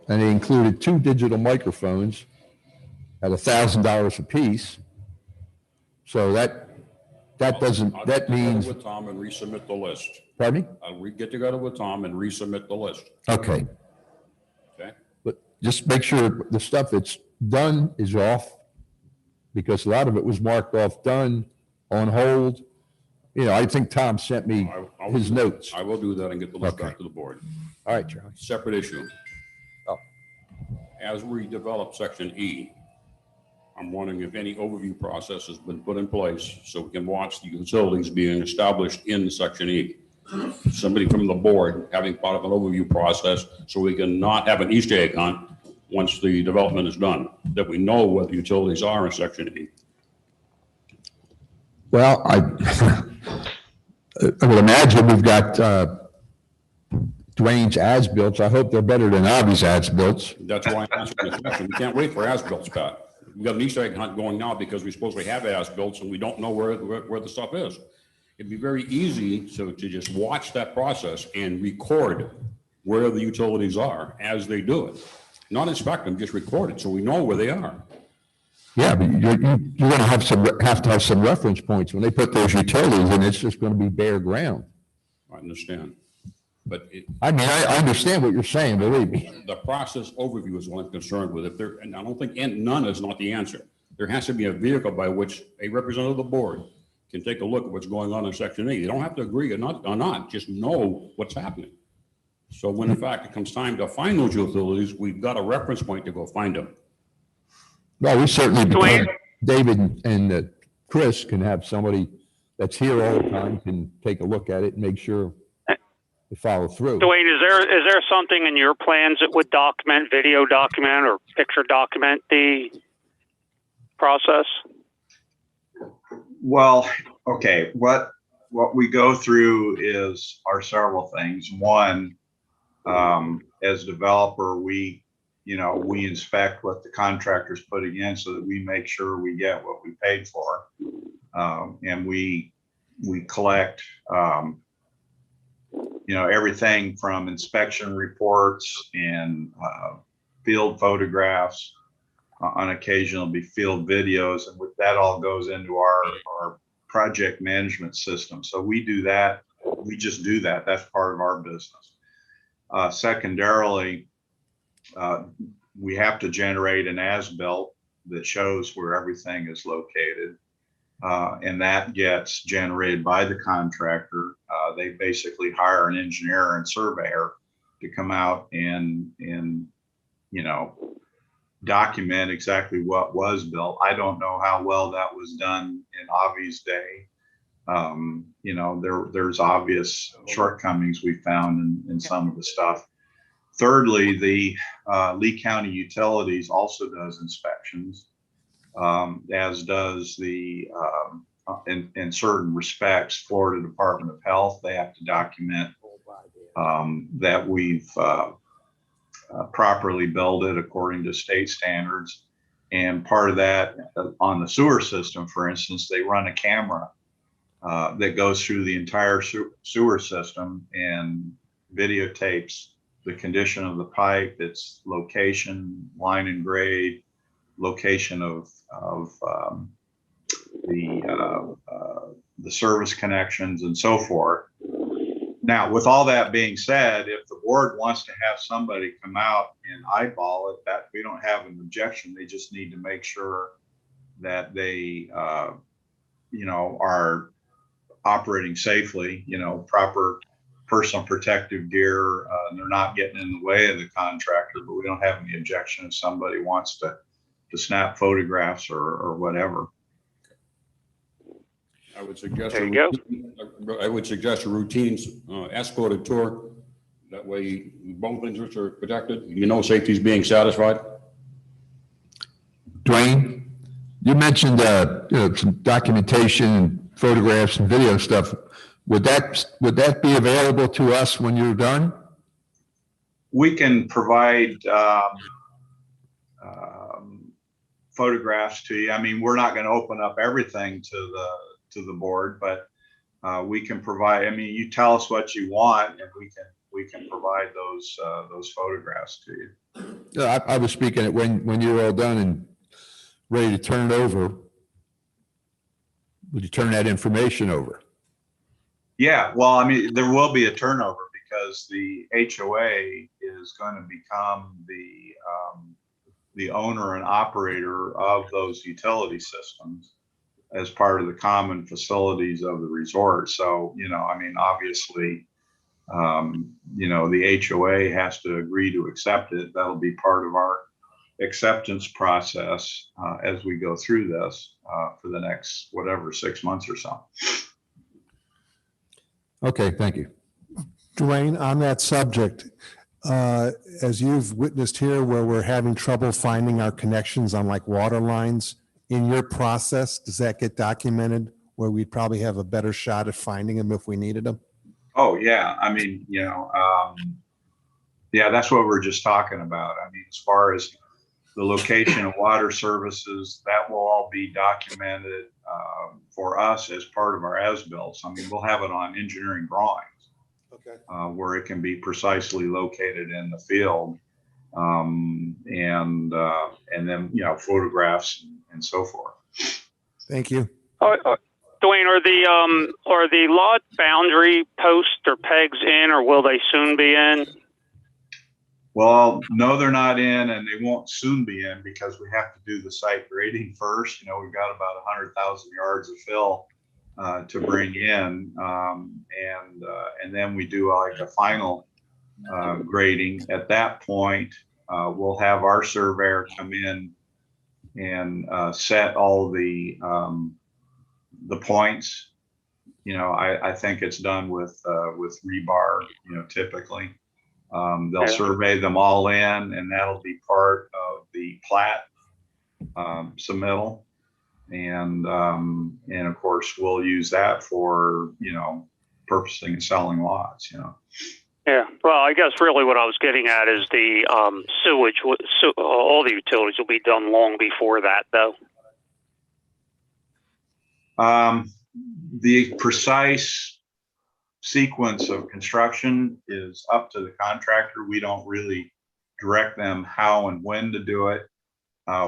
and they included 2 digital microphones at $1,000 a piece. So that means. With Tom and resubmit the list. Pardon me? I'll get together with Tom and resubmit the list. Okay. Okay. But just make sure the stuff that's done is off, because a lot of it was marked off done, on hold. You know, I think Tom sent me his notes. I will do that and get the list back to the board. All right, Charlie. Separate issue. Oh. as we develop section E, I'm wondering if any overview process has been put in place so we can watch the utilities being established in section E. Somebody from the board having part of an overview process so we can not have an Easter egg hunt once the development is done, that we know where the utilities are in section E. Well, I would imagine we've got Dwayne's as-built. I hope they're better than Avi's as-built. That's why I'm asking this question. We can't wait for as-built, Pat. We've got an Easter egg hunt going now because we supposedly have as-built and we don't know where the stuff is. It'd be very easy to just watch that process and record where the utilities are as they do it. Not inspect them, just record it so we know where they are. Yeah, but you're going to have to have some reference points when they put those utilities in. It's just going to be bare ground. I understand. But I mean, I understand what you're saying, believe me. The process overview is what I'm concerned with. And I don't think none is not the answer. There has to be a vehicle by which a representative of the board can take a look at what's going on in section E. They don't have to agree or not, just know what's happening. So when in fact it comes time to find those utilities, we've got a reference point to go find them. Well, we certainly, David and Chris can have somebody that's here all the time can take a look at it and make sure they follow through. Dwayne, is there something in your plans that would document, video document, or picture document the process? Well, okay, what we go through are several things. One, as a developer, we inspect what the contractor's putting in so that we make sure we get what we paid for. And we collect, everything from inspection reports and field photographs. On occasion, there'll be field videos, and with that all goes into our project management system. So we do that. We just do that. That's part of our business. Secondarily, we have to generate an as-built that shows where everything is located. And that gets generated by the contractor. They basically hire an engineer and surveyor to come out and document exactly what was built. I don't know how well that was done in Avi's day. There's obvious shortcomings we found in some of the stuff. Thirdly, the Lee County Utilities also does inspections, as does the, in certain respects, Florida Department of Health. They have to document that we've properly built it according to state standards. And part of that, on the sewer system, for instance, they run a camera that goes through the entire sewer system and videotapes the condition of the pipe, its location, line and grade, location of the service connections, and so forth. Now, with all that being said, if the board wants to have somebody come out and eyeball it, that we don't have an objection. They just need to make sure that they, are operating safely, proper personal protective gear. They're not getting in the way of the contractor, but we don't have any objection if somebody wants to snap photographs or whatever. I would suggest a routine escorted tour. That way both interests are protected. Safety is being satisfied. Dwayne, you mentioned some documentation, photographs and video stuff. Would that be available to us when you're done? We can provide photographs to you. I mean, we're not going to open up everything to the board, but we can provide. I mean, you tell us what you want, and we can provide those photographs to you. Yeah, I was speaking at when you're all done and ready to turn it over. Would you turn that information over? Yeah, well, I mean, there will be a turnover because the HOA is going to become the owner and operator of those utility systems as part of the common facilities of the resort. So, I mean, obviously, the HOA has to agree to accept it. That'll be part of our acceptance process as we go through this for the next, whatever, 6 months or so. Okay, thank you. Dwayne, on that subject, as you've witnessed here where we're having trouble finding our connections on like water lines, in your process, does that get documented where we'd probably have a better shot at finding them if we needed them? Oh, yeah. I mean, yeah, that's what we're just talking about. I mean, as far as the location of water services, that will all be documented for us as part of our as-bills. I mean, we'll have it on engineering drawings. Okay. Where it can be precisely located in the field, and then photographs and so forth. Thank you. Dwayne, are the lot boundary posts or pegs in, or will they soon be in? Well, no, they're not in, and they won't soon be in because we have to do the site grading first. We've got about 100,000 yards of fill to bring in, and then we do like a final grading. At that point, we'll have our surveyor come in and set all the points. I think it's done with rebar, typically. They'll survey them all in, and that'll be part of the plat submittal. And of course, we'll use that for, purchasing and selling lots, Yeah. Well, I guess really what I was getting at is the sewage. All the utilities will be done long before that, though. The precise sequence of construction is up to the contractor. We don't really direct them how and when to do it.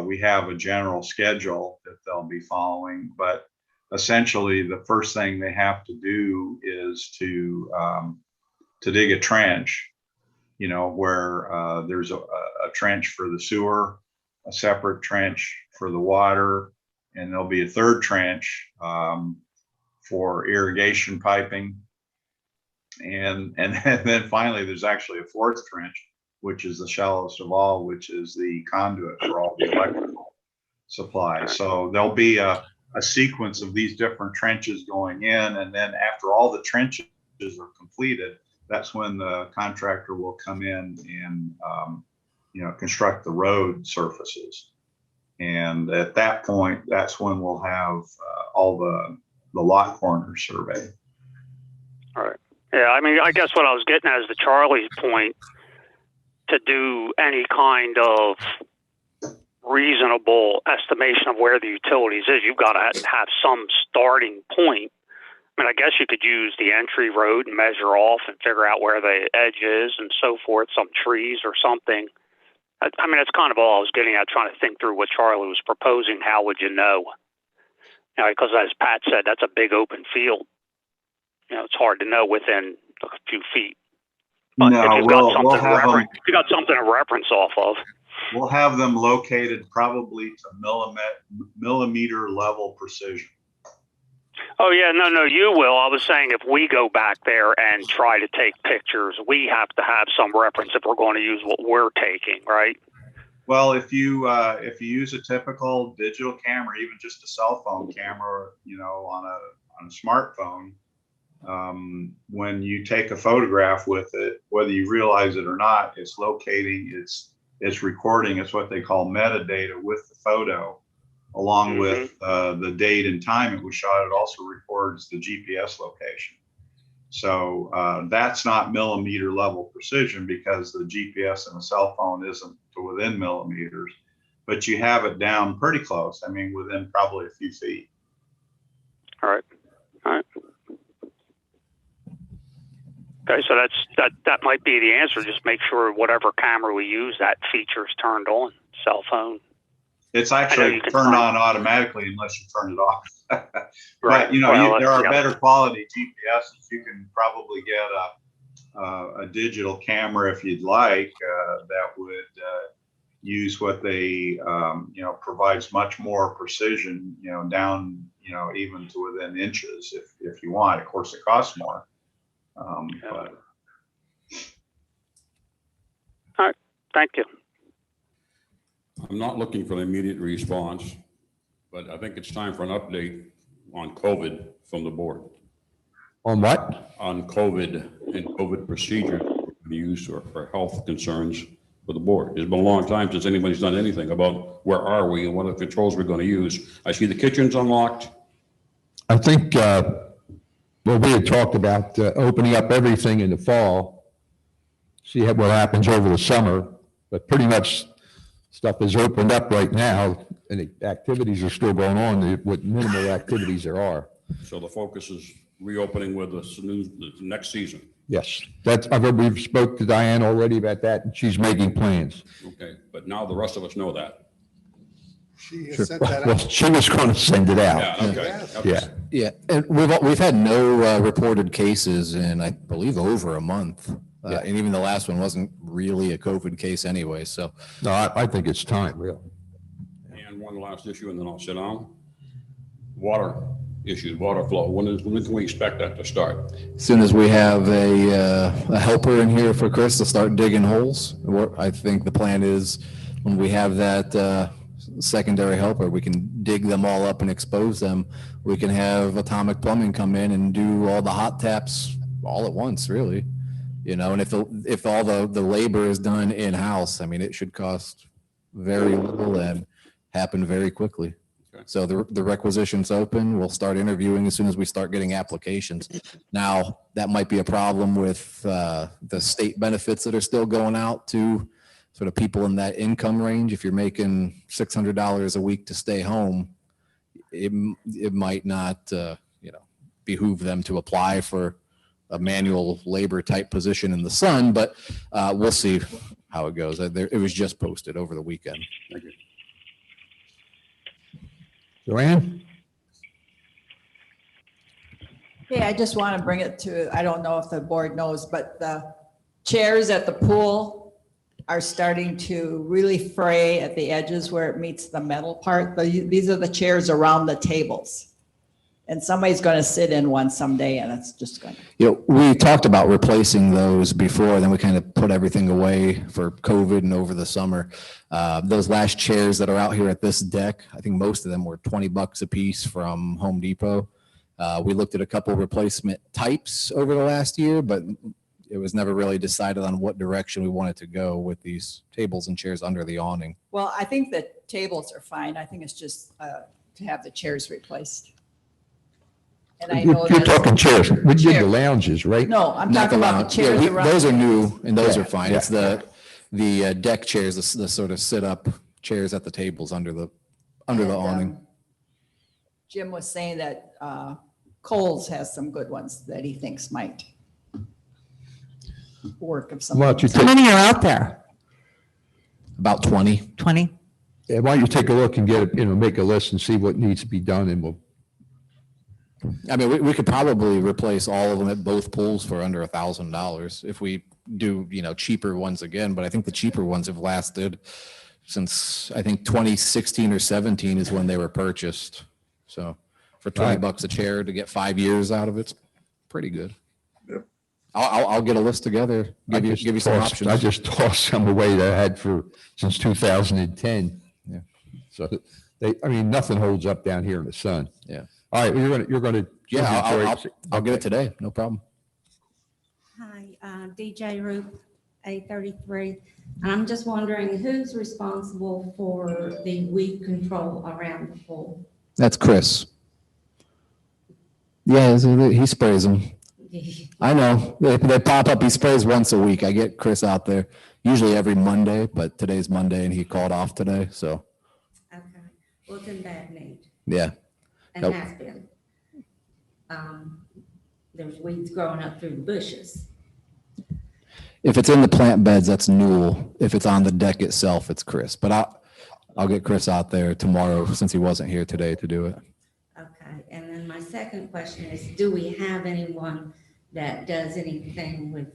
We have a general schedule that they'll be following, but essentially the first thing they have to do is to dig a trench, where there's a trench for the sewer, a separate trench for the water, and there'll be a third trench for irrigation piping. And then finally, there's actually a fourth trench, which is the shallowest of all, which is the conduit for all the electrical supply. So there'll be a sequence of these different trenches going in, and then after all the trenches are completed, that's when the contractor will come in and construct the road surfaces. And at that point, that's when we'll have all the lot corners surveyed. All right. Yeah, I mean, I guess what I was getting at is the Charlie's point, to do any kind of reasonable estimation of where the utilities is, you've got to have some starting point. I mean, I guess you could use the entry road and measure off and figure out where the edge is and so forth, some trees or something. I mean, that's kind of all I was getting at, trying to think through what Charlie was proposing. How would you know? Because as Pat said, that's a big open field. It's hard to know within a few feet. But no, if you've got something to reference off of. We'll have them located probably to millimeter level precision. Oh, yeah, no, you will. I was saying if we go back there and try to take pictures, we have to have some reference if we're going to use what we're taking, right? Well, if you use a typical digital camera, even just a cell phone camera, on a smartphone, when you take a photograph with it, whether you realize it or not, it's locating, it's recording. It's what they call metadata with the photo, along with the date and time it was shot. It also records the GPS location. So that's not millimeter level precision because the GPS in a cell phone isn't to within millimeters, but you have it down pretty close. I mean, within probably a few feet. All right. Okay, so that might be the answer. Just make sure whatever camera we use, that feature is turned on. Cell phone. It's actually turned on automatically unless you turn it off. Right. But there are better quality GPSs. You can probably get a digital camera if you'd like that would use what they provides much more precision. Down even to within inches if you want. Of course, it costs more. But all right, thank you. I'm not looking for an immediate response, but I think it's time for an update on COVID from the board. On what? On COVID and COVID procedures used for health concerns for the board. It's been a long time since anybody's done anything about where are we and what are the controls we're going to use. I see the kitchen's unlocked. I think, well, we had talked about opening up everything in the fall, see what happens over the summer, but pretty much stuff is opened up right now, and the activities are still going on, what minimal activities there are. So the focus is reopening with the next season. Yes, we've spoke to Diane already about that, and she's making plans. Okay, but now the rest of us know that. She has Sure. sent that Well, out. she was going to send it out. Yeah, okay. Yeah. Yeah, and we've had no reported cases in, I believe, over a month. And even the last one wasn't really a COVID case anyway, so. No, I think it's time, really. And one last issue, and then I'll sit down. Water issues, water flow. When can we expect that to start? As soon as we have a helper in here for Chris to start digging holes, I think the plan is when we have that secondary helper, we can dig them all up and expose them. We can have Atomic Plumbing come in and do all the hot taps all at once, really. You know, and if all the labor is done in-house, I mean, it should cost very little and happen very quickly. Okay. So the requisition's open. We'll start interviewing as soon as we start getting applications. Now, that might be a problem with the state benefits that are still going out to sort of people in that income range. If you're making $600 a week to stay home, it might not, behoove them to apply for a manual labor type position in the sun, but we'll see how it goes. It was just posted over the weekend. Thank you. Joanne? Hey, I just want to bring it to, I don't know if the board knows, but the chairs at the pool are starting to really fray at the edges where it meets the metal part. These are the chairs around the tables. And somebody's going to sit in one someday, and it's just going to. We talked about replacing those before, then we kind of put everything away for COVID and over the summer. Those last chairs that are out here at this deck, I think most of them were $20 a piece from Home Depot. We looked at a couple replacement types over the last year, but it was never really decided on what direction we wanted to go with these tables and chairs under the awning. Well, I think the tables are fine. I think it's just to have the chairs replaced. And I know You're that's- talking chairs. We did the Chair. lounges, right? No, I'm Not talking about the lounge. chairs around. Those are new and those Yeah, are fine. yeah. It's the deck chairs, the sort of sit up chairs at the tables under the awning. Jim was saying that Coles has some good ones that he thinks might work if Why don't you something. How take, many are out there? About 20. 20? why don't you take a look and make a list and see what needs to be done, and we'll. I mean, we could probably replace all of them at both pools for under $1,000 if we do, cheaper ones again. But I think the cheaper ones have lasted since, I think 2016 or 17 is when they were purchased. So for $20 a chair to get 5 years out of it's pretty good. Yep. I'll get a list together, give you some options. I just tossed some away that I had since 2010. Yeah. So nothing holds up down here in the sun. Yeah. All right, you're going to. Yeah, I'll get it today. No problem. Hi, DJ Roop, 833. I'm just wondering who's responsible for the weed control around the pool? That's Chris. Yeah, he sprays them. I know. They pop up. He sprays once a week. I get Chris out there usually every Monday, but today's Monday and he called off today. So. Okay, well, it's in bad need Yeah. and Nope. has been. There's weeds growing up through the bushes. If it's in the plant beds, that's Newell. If it's on the deck itself, it's Chris. But I'll get Chris out there tomorrow since he wasn't here today to do it. Okay, and then my second question is, do we have anyone that does anything with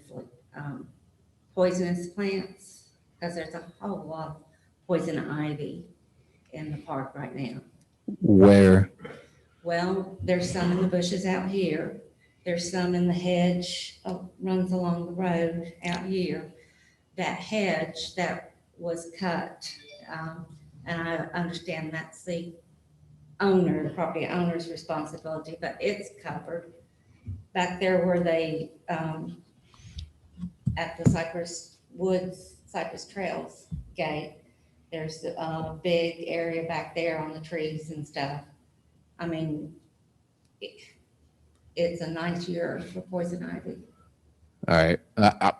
poisonous plants? Because there's a whole lot of poison ivy in the park right now. Where? Well, there's some in the bushes out here. There's some in the hedge runs along the road out here. That hedge that was cut And I understand that's the property owner's responsibility, but it's covered. Back there where they, at the Cypress Trails gate, there's a big area back there on the trees and stuff. I mean, it's a nice year for poison ivy. All right,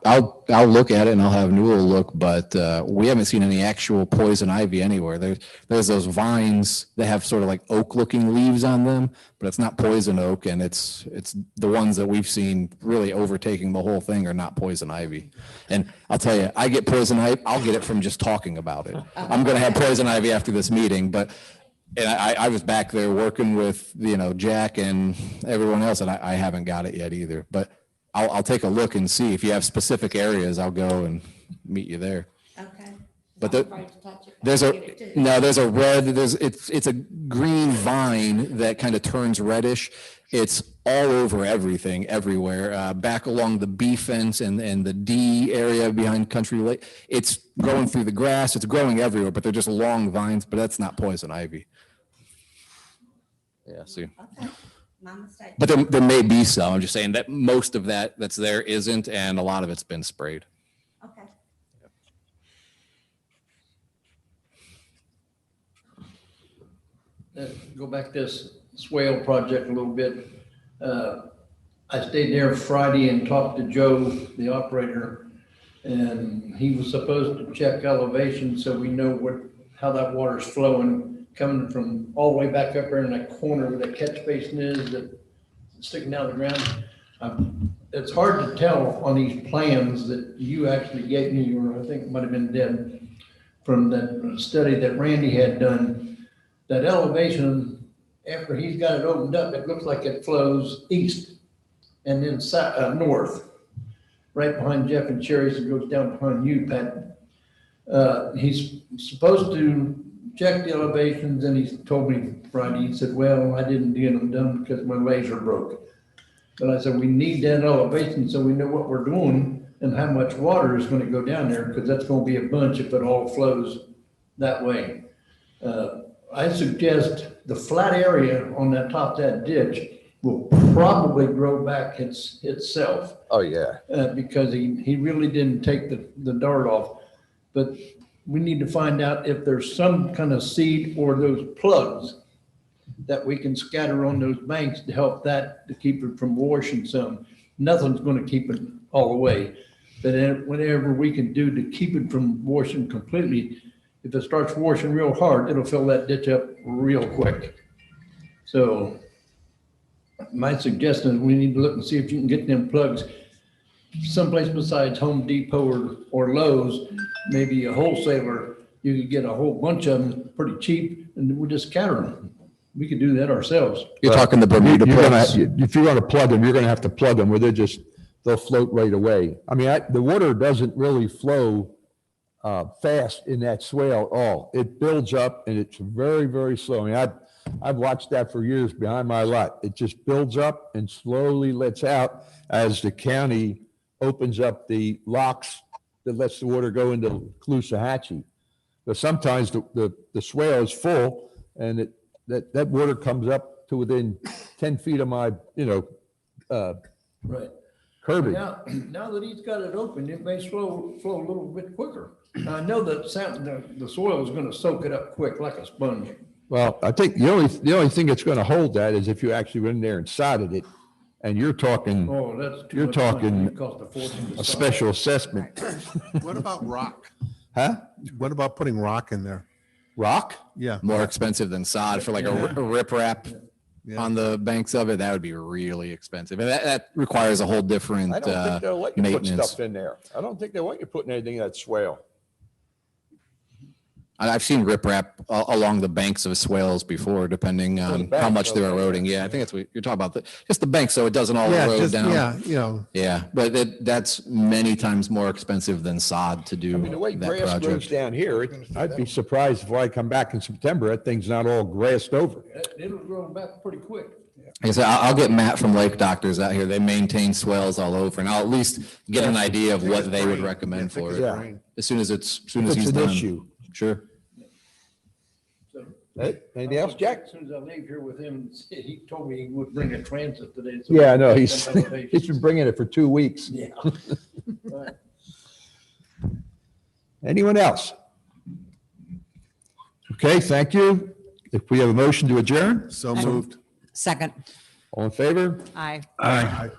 I'll look at it and I'll have Newell look, but we haven't seen any actual poison ivy anywhere. There's those vines that have sort of like oak-looking leaves on them, but it's not poison oak, and it's the ones that we've seen really overtaking the whole thing are not poison ivy. And I'll tell you, I get poison ivy. I'll get it from just talking about it. I'm going to have poison ivy after this meeting, but. And I was back there working with, Jack and everyone else, and I haven't got it yet either. But I'll take a look and see if you have specific areas. I'll go and meet you there. Okay. But there's a green vine that kind of turns reddish. It's all over everything, everywhere. Back along the B fence and the D area behind Country Lake. It's growing through the grass. It's growing everywhere, but they're just long vines. But that's not poison ivy. Yeah, see. Okay, my mistake. But there may be some. I'm just saying that most of that's there isn't, and a lot of it's been sprayed. Okay. Go back to this Swale project a little bit. I stayed there Friday and talked to Joe, the operator, and he was supposed to check elevation so we know how that water's flowing, coming from all the way back up there in that corner where that catch basin is that's sticking out of the ground. It's hard to tell on these plans that you actually gave me, or I think it might have been Deb, from that study that Randy had done. That elevation, after he's got it opened up, it looks like it flows east and then north, right behind Jeff and Sherry's. It goes down behind you, Pat. He's supposed to check the elevations, and he told me Friday, he said, well, I didn't get them done because my laser broke. But I said, we need that elevation so we know what we're doing and how much water is going to go down there, because that's going to be a bunch if it all flows that way. I suggest the flat area on that top of that ditch will probably grow back itself. Oh, yeah. Because he really didn't take the dart off. But we need to find out if there's some kind of seed or those plugs that we can scatter on those banks to help that, to keep it from washing some. Nothing's going to keep it all away. But whatever we can do to keep it from washing completely, if it starts washing real hard, it'll fill that ditch up real quick. So my suggestion is we need to look and see if you can get them plugs someplace besides Home Depot or Lowe's, maybe a wholesaler. You could get a whole bunch of them pretty cheap, and we'll just scatter them. We could do that ourselves. You're talking the Bermuda plugs. If you're going to plug them, you're going to have to plug them where they'll float right away. I mean, the water doesn't really flow fast in that swale at all. It builds up and it's very, very slow. I mean, I've watched that for years behind my lot. It just builds up and slowly lets out as the county opens up the locks that lets the water go into Caloosahatchee. But sometimes the swale is full, and that water comes up to within 10 feet of my, right. curbing. Now that he's got it open, it may flow a little bit quicker. I know that the soil is going to soak it up quick like a sponge. Well, I think the only thing that's going to hold that is if you actually went in there and sodded it, and you're talking, that's too you're much money. talking It costs a fortune to a sod. special assessment. What about rock? Huh? What about putting rock in there? Rock? Yeah. More expensive than sod for like a riprap Yeah. on the banks of it. That would be really expensive. And that requires a whole different I don't think they'll let you put maintenance. stuff in there. I don't think they want you putting anything in that swale. I've seen riprap along the banks of swales before, depending on how much they're eroding. Yeah, I think that's what you're talking about. Just the bank, so it doesn't all erode down. Yeah, but that's many times more expensive than sod to do I mean, the way that grass grows project. down here, I'd be surprised if I come back in September, that thing's not all grassed over. It'll grow back pretty quick. Like I said, I'll get Matt from Lake Doctors out here. They maintain swales all over, and I'll at least get an idea of what they would recommend for it. Yeah. As soon as If he's it's an done. issue. Sure. Hey, anything else, Jack? As soon as I leave here with him, he told me he would bring a transit today. so Yeah, I know. we can He's, get some elevations. he's been bringing it for 2 weeks. Yeah. Right. Anyone else? Okay, thank you. If we have a motion to adjourn? So moved. Second. All in favor? Aye. Aye.